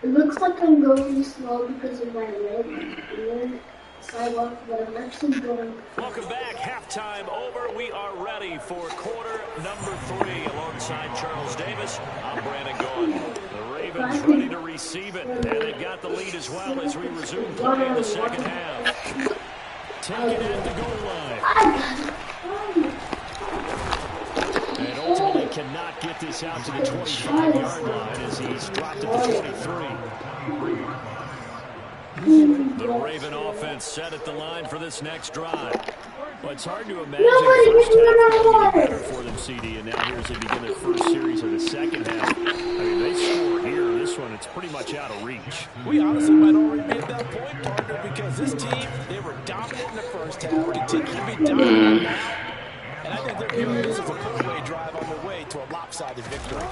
It looks like I'm going slow because of my leg. Sidewalk, but I'm actually going. Welcome back. Halftime over. We are ready for quarter number 3 alongside Charles Davis. I'm Brandon Gaughan. The Ravens ready to receive it, and they've got the lead as well as we resume play in the second half. Take it at the goal line. And ultimately cannot get this out to the 25-yard line as he's dropped at the 23. The Raven offense set at the line for this next drive. Well, it's hard to imagine the first half going any better for them, CD, and now here as they begin their first series of the second half. I mean, they score here. This one, it's pretty much out of reach. We honestly might already be at that point, partner, because this team, they were dominant in the first half, continue to be dominant now, and I think they're viewing this as a put-away drive on their way to a lopsided victory.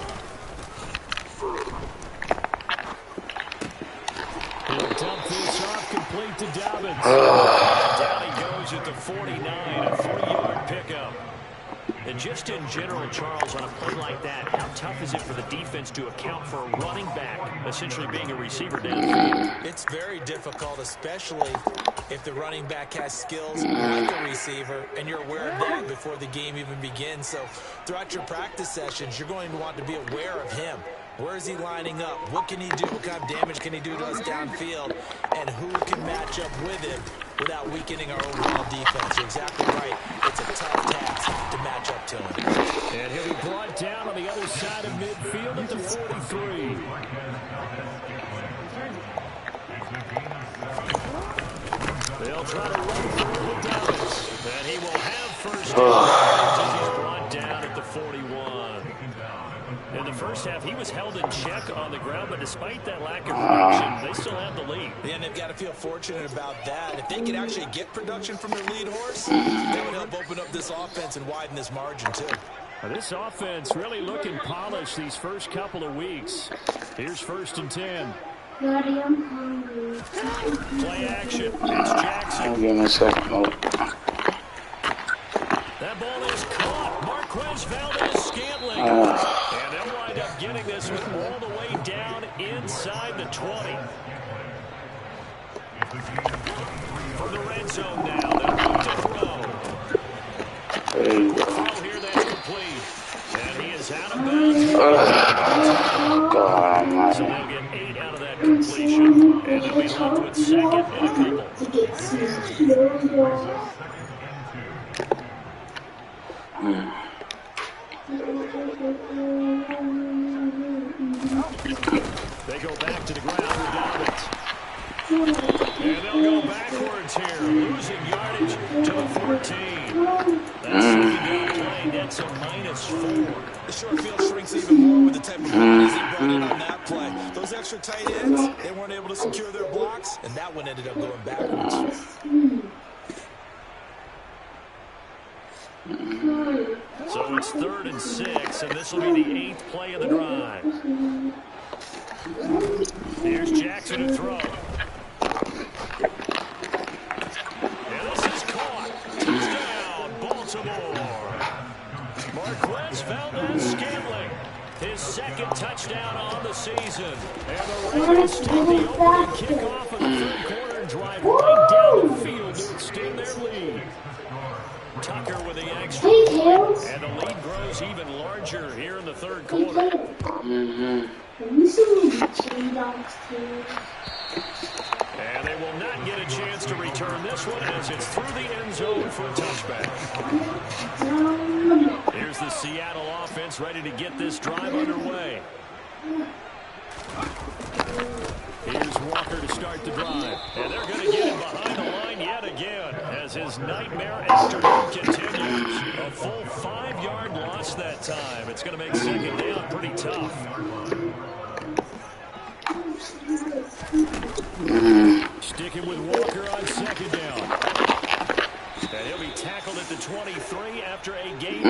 He'll dump this off complete to Dobbins. Down he goes at the 49, a 3-yard pickup. And just in general, Charles, on a play like that, how tough is it for the defense to account for a running back essentially being a receiver downfield? It's very difficult, especially If the running back has skills like a receiver, and you're aware of that before the game even begins. So throughout your practice sessions, you're going to want to be aware of him. Where is he lining up? What can he do? What kind of damage can he do to us downfield? And who can match up with him without weakening our overall defense? You're exactly right. It's a tough task to match up to him. And he'll be brought down on the other side of midfield at the 43. They'll try to run through the Dallas. And he will have first down as he's brought down at the 41. In the first half, he was held in check on the ground, but despite that lack of production, they still have the lead. Yeah, and they've got to feel fortunate about that. If they could actually get production from their lead horse, that would help open up this offense and widen this margin, too. Now, this offense really looking polished these first couple of weeks. Here's 1st and 10. Daddy, I'm hungry. Play action. It's Jackson. Give me a second. That ball is caught. Marquez Valdez-Scantling. And they'll wind up getting this one all the way down inside the 20. From the red zone now, they'll look to throw. There you go. Throw here that's complete. And he is out of bounds. God almighty. So they'll get 8 out of that completion. And they'll be left with 2nd and a couple. They go back to the ground without it. And they'll go backwards here, losing yardage to the 14. That's second down play. That's a -4. The short field shrinks even more with the type of bodies he brought in on that play. Those extra tight ends, they weren't able to secure their blocks, and that one ended up going backwards. So it's 3rd and 6, and this will be the 8th play of the drive. Here's Jackson to throw. And this is caught. Touchdown, Baltimore. Marquez Valdez-Scantling, his 2nd touchdown on the season. And the Ravens take the opening kickoff of the 3rd quarter and drive right down the field to extend their lead. Tucker with the extra point, and the lead grows even larger here in the 3rd quarter. And they will not get a chance to return this one as it's through the end zone for a touchback. Here's the Seattle offense ready to get this drive underway. Here's Walker to start the drive. And they're going to get him behind the line yet again as his nightmare afternoon continues. A full 5-yard loss that time. It's going to make 2nd down pretty tough. Sticking with Walker on 2nd down. And he'll be tackled at the 23 after a gain.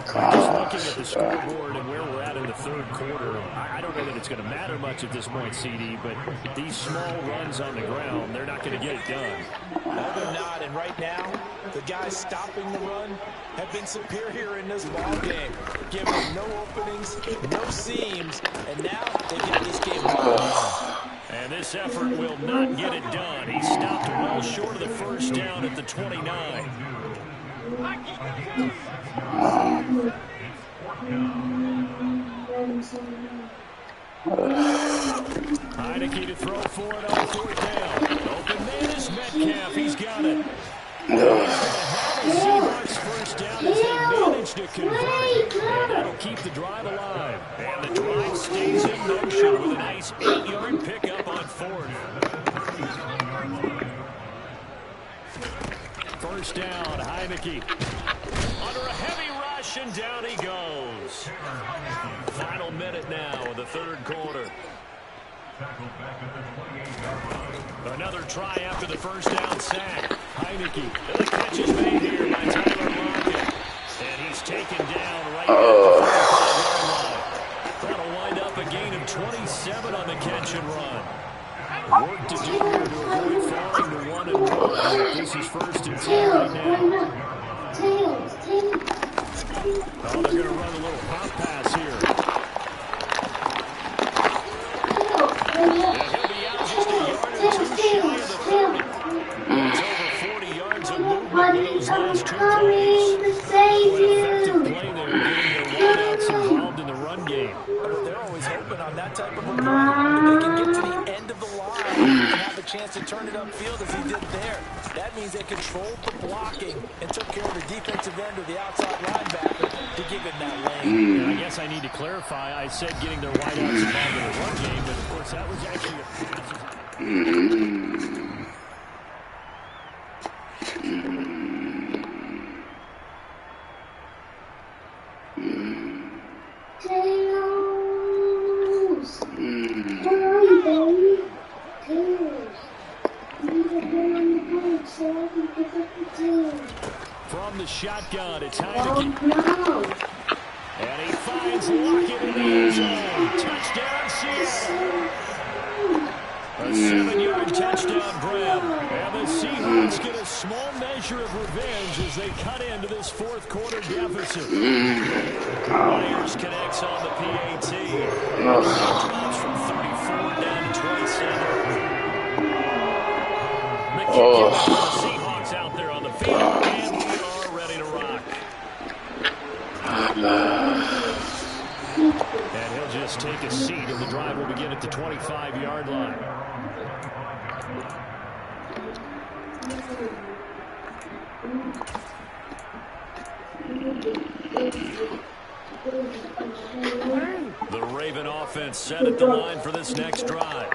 Just looking at the scoreboard and where we're at in the 3rd quarter, I don't know that it's going to matter much at this point, CD, but these small runs on the ground, they're not going to get it done. No, they're not, and right now, the guys stopping the run have been superior in this ball game, giving them no openings, no seams, and now they get this game won. And this effort will not get it done. He stopped well short of the 1st down at the 29. Heineke to throw for it on 4th down. Open man is Metcalf. He's got it. The Seahawks 1st down as they manage to convert. And that'll keep the drive alive. And the drive stays in motion with a nice 8-yard pickup on 4th. 1st down, Heineke. Under a heavy rush, and down he goes. Final minute now of the 3rd quarter. Another try after the 1st down sack. Heineke. And the catch is made here by Tyler Lockett. And he's taken down right at the 45-yard line. That'll wind up a gain of 27 on the catch and run. Work to do here to avoid falling to 1 and 1. This is 1st and 10 right now. Oh, they're going to run a little pop pass here. Yeah, he'll be out just a yard or 2 shy of the 30. open on that type of a play, if they can get to the end of the line and have a chance to turn it upfield as he did there, that means they controlled the blocking and took care of the defensive end or the outside linebacker to give him that lane. And I guess I need to clarify. I said getting their wideouts involved in the run game, but of course that was actually a pass. Tails! Where are you, baby? Tails! From the shotgun, it's Heineken. Oh, no. And he finds Lockett in the end zone. Touchdown, Seattle. A 7-yard touchdown grab. And the Seahawks get a small measure of revenge as they cut into this fourth quarter deficit. Myers connects on the PAT. Drops from 34 down to 27. McKinney for the Seahawks out there on the field. And we are ready to rock. And he'll just take a seat, and the drive will begin at the 25-yard line. The Raven offense set at the line for this next drive.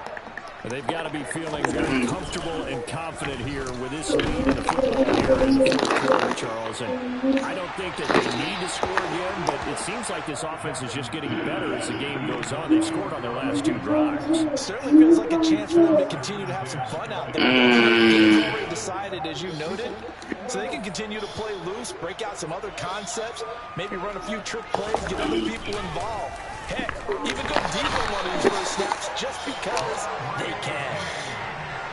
They've got to be feeling very comfortable and confident here with this lead in the football here in the fourth quarter, Charles. And I don't think that they need to score again, but it seems like this offense is just getting better as the game goes on. They've scored on their last 2 drives. Certainly feels like a chance for them to continue to have some fun out there. They've already decided, as you noted, so they can continue to play loose, break out some other concepts, maybe run a few trick plays, get other people involved. Heck, even go deep on one of these first snaps just because they can.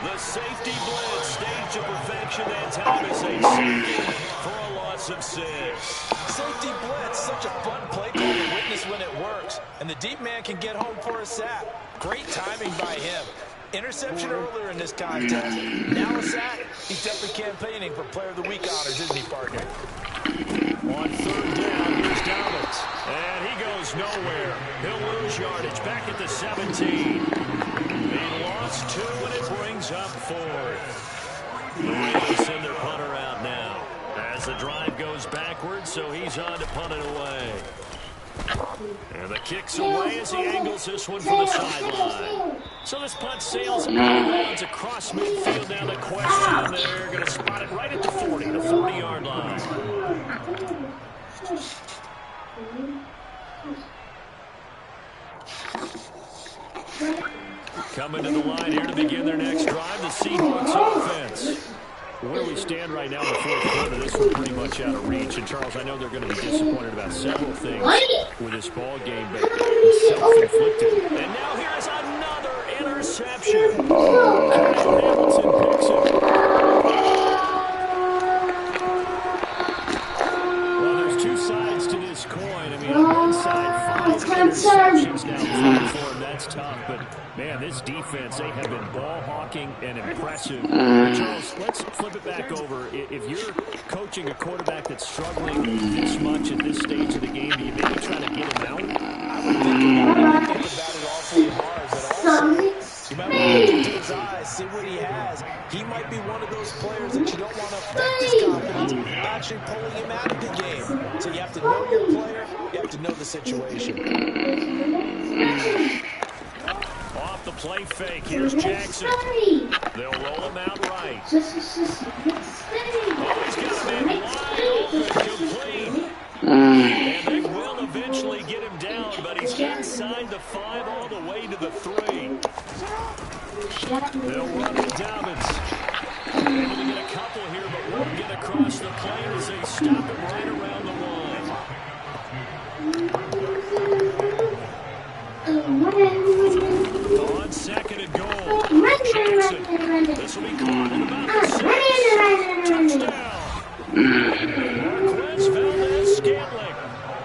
The safety blitz staged to perfection that time as they second for a loss of 6. Safety blitz, such a fun play call to witness when it works. And the deep man can get home for a sack. Great timing by him. Interception earlier in this contest. Now a sack. He's definitely campaigning for Player of the Week honors, isn't he, partner? On 3rd down, here's Dobbins. And he goes nowhere. He'll lose yardage back at the 17. He lost 2, and it brings up 4th. The Ravens send their punter out now as the drive goes backwards, so he's on to punt it away. And the kick's away as he angles this one for the sideline. So this punt sails out of bounds across midfield. Now the question, they're going to spot it right at the 40, the 40-yard line. Coming to the line here to begin their next drive, the Seahawks offense. Where we stand right now in the fourth quarter, this one's pretty much out of reach. And, Charles, I know they're going to be disappointed about several things with this ball game, but it's self-inflicted. And now here's another interception. Hamilton picks it. Well, there's 2 sides to this coin. I mean, on one side, 5 interceptions now for him. That's tough, but man, this defense, they have been ball hawking and impressive. Charles, let's flip it back over. If you're coaching a quarterback that's struggling this much at this stage of the game, do you maybe try to get him out? I would think about it awfully hard, but also you might want to look into his eyes, see what he has. He might be one of those players that you don't want to affect his confidence by actually pulling him out of the game. So you have to know your player, you have to know the situation. Off the play fake, here's Jackson. They'll roll him out right. Oh, he's got a man wide open, complete. And they will eventually get him down, but he's inside the 5 all the way to the 3. They'll run with Dobbins. Able to get a couple here, but won't get across the plane as they stop him right around the line. On 2nd and goal, Jackson. This will be caught in about the 6. Touchdown. Marquez Valdez-Scantling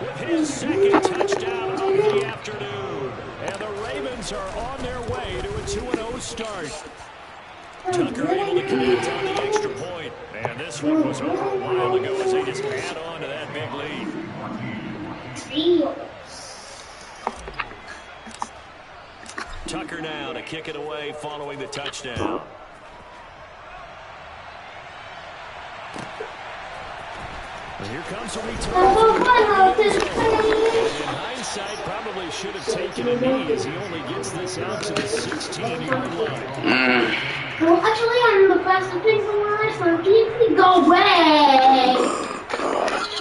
with his 2nd touchdown of the afternoon. And the Ravens are on their way to a 2-0 start. Tucker able to connect on the extra point. And this one was over a while ago as they just add on to that big lead. Tucker now to kick it away following the touchdown. And here comes a return. In hindsight, probably should have taken a knee as he only gets this out to the 16-yard line. Well, actually, I'm the best thing in the world, so keep me go away.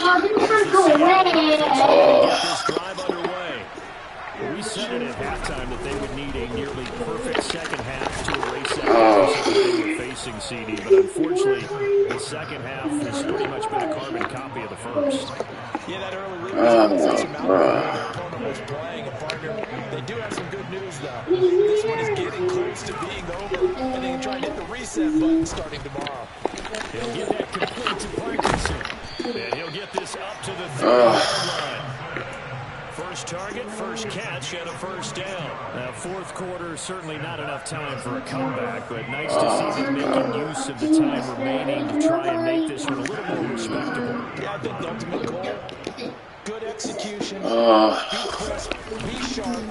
Oh, didn't go away. Get this drive underway. We said it at halftime that they would need a nearly perfect second half to erase that that they were facing, CD. But unfortunately, the second half has pretty much been a carbon copy of the first. Yeah, that early lead was such a amount of their opponent was playing. And partner, they do have some good news, though. This one is getting close to being over, and they can try and hit the reset button starting tomorrow. He'll get that complete to Parkinson. And he'll get this up to the 30-yard line. First target, first catch, and a first down. Now, fourth quarter, certainly not enough time for a comeback, but nice to see them making use of the time remaining to try and make this one a little more respectable. Yeah, I think the ultimate goal, good execution, be crisp, be sharp,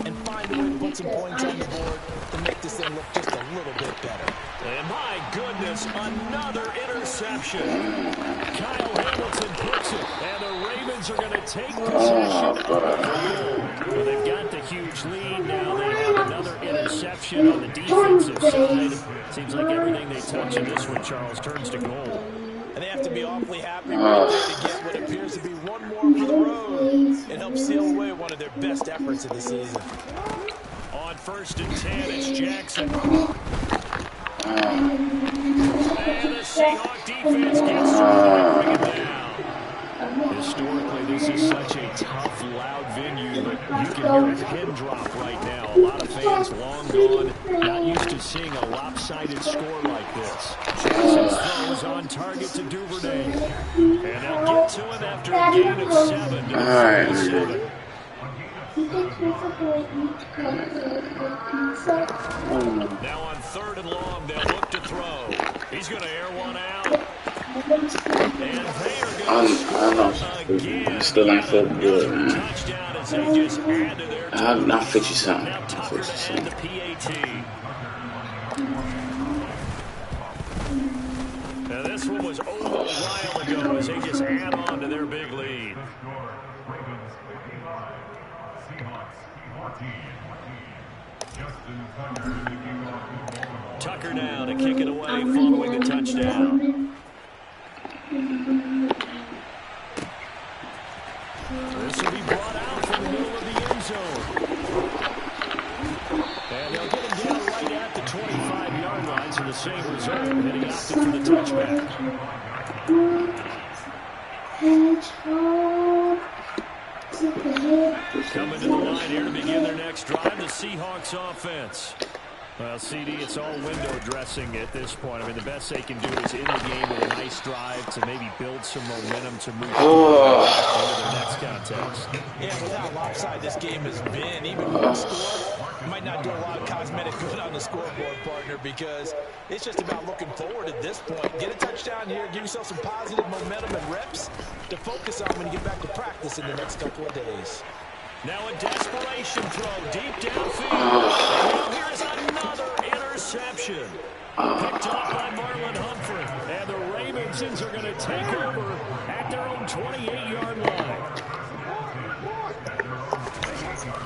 and find a way to put some points on the board to make this thing look just a little bit better. And my goodness, another interception. Kyle Hamilton puts it, and the Ravens are going to take possession of the goal. Well, they've got the huge lead. Now they have another interception on the defensive side. Seems like everything they touch in this one, Charles, turns to goal. And they have to be awfully happy right there to get what appears to be one more for the road. It helps seal away one of their best efforts of the season. On 1st and 10, it's Jackson. And the Seahawks defense gets through and bring it down. Historically, this is such a tough, loud venue, but you can hear a pin drop right now. A lot of fans long gone, not used to seeing a lopsided score like this. Jackson's throw is on target to Duvernay. And they'll get to him after a gain of 7 to 37. Now on 3rd and long, they'll look to throw. He's going to air one out. And they are going to score again. Still not feeling good, man. Touchdown as they just add to their total. I'll fix you something. Now Tucker and the PAT. Now this one was over a while ago as they just add on to their big lead. Ravens 55, Seahawks 14. Tucker now to kick it away following the touchdown. This will be brought out from the middle of the end zone. And they'll get him down right at the 25-yard line, so the same result, and he opted for the touchback. Coming to the line here to begin their next drive, the Seahawks offense. Well, CD, it's all window dressing at this point. I mean, the best they can do is in the game with a nice drive to maybe build some momentum to move into the next contest. Yeah, with how lopsided this game has been, even with the score, you might not do a lot of cosmetic good on the scoreboard, partner, because it's just about looking forward at this point. Get a touchdown here, give yourself some positive momentum and reps to focus on when you get back to practice in the next couple of days. Now a desperation throw deep downfield. And now here's another interception. Picked up by Marlon Humphrey. And the Ravensons are going to take over at their own 28-yard line.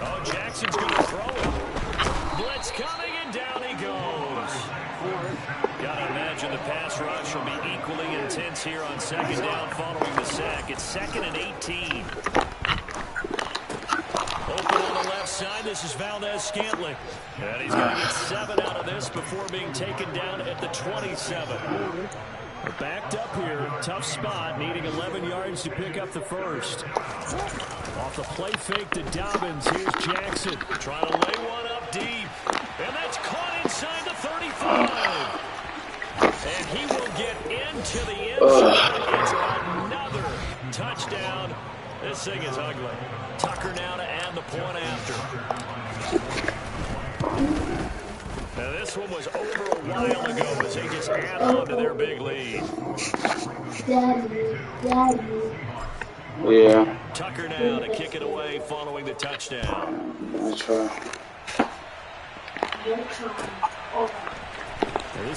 Oh, Jackson's going to throw it. Blitz coming, and down he goes. Gotta imagine the pass rush will be equally intense here on 2nd down following the sack. It's 2nd and 18. Open on the left side, this is Valdez-Scantling. And he's going to get 7 out of this before being taken down at the 27. We're backed up here, tough spot, needing 11 yards to pick up the first. Off the play fake to Dobbins, here's Jackson. Trying to lay one up deep. And that's caught inside the 35. And he will get into the end zone. It's another touchdown. This thing is ugly. Tucker now to add the point after. Now this one was over a while ago as they just add on to their big lead. Yeah. Tucker now to kick it away following the touchdown. That's right. This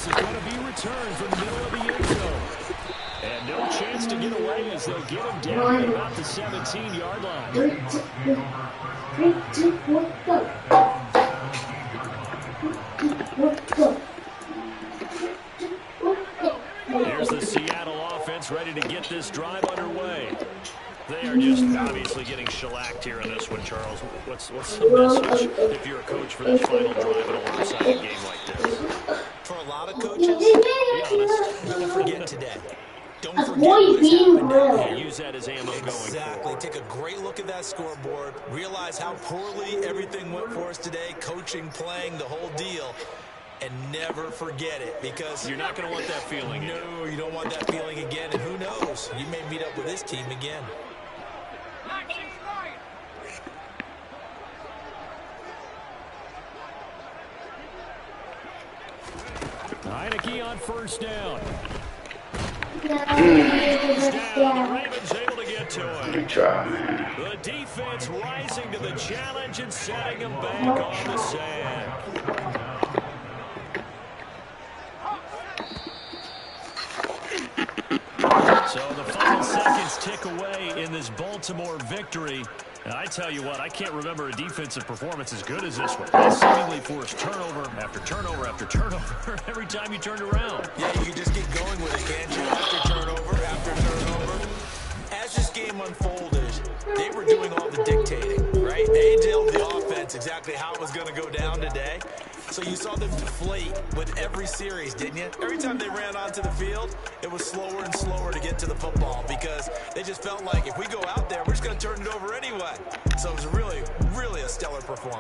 is going to be returned from the middle of the end zone. And no chance to get away as they'll get him down at about the 17-yard line. 3, 2, 1, go. Here's the Seattle offense ready to get this drive underway. They are just obviously getting shellacked here in this one, Charles. What's the message if you're a coach for this final drive in a lopsided game like this? For a lot of coaches, be honest, don't forget today. Don't forget what's happened down here. Use that as ammo going forward. Exactly. Take a great look at that scoreboard. Realize how poorly everything went for us today. Coaching, playing, the whole deal. And never forget it, because you're not going to want that feeling. No, you don't want that feeling again. And who knows? You may meet up with this team again. Heineke on first down. No, The Ravens able to get to him. Good try, man. The defense rising to the challenge and setting him back on the sand. So the final seconds tick away in this Baltimore victory. And I tell you what, I can't remember a defensive performance as good as this one. They seemingly forced turnover after turnover after turnover every time you turned around. Yeah, you can just get going with it, can't you? After turnover, after turnover. As this game unfolded, they were doing all the dictating, right? They told the offense exactly how it was going to go down today. So you saw them deflate with every series, didn't you? Every time they ran onto the field, it was slower and slower to get to the football because they just felt like if we go out there, we're just going to turn it over anyway. So it was really, really a stellar performance.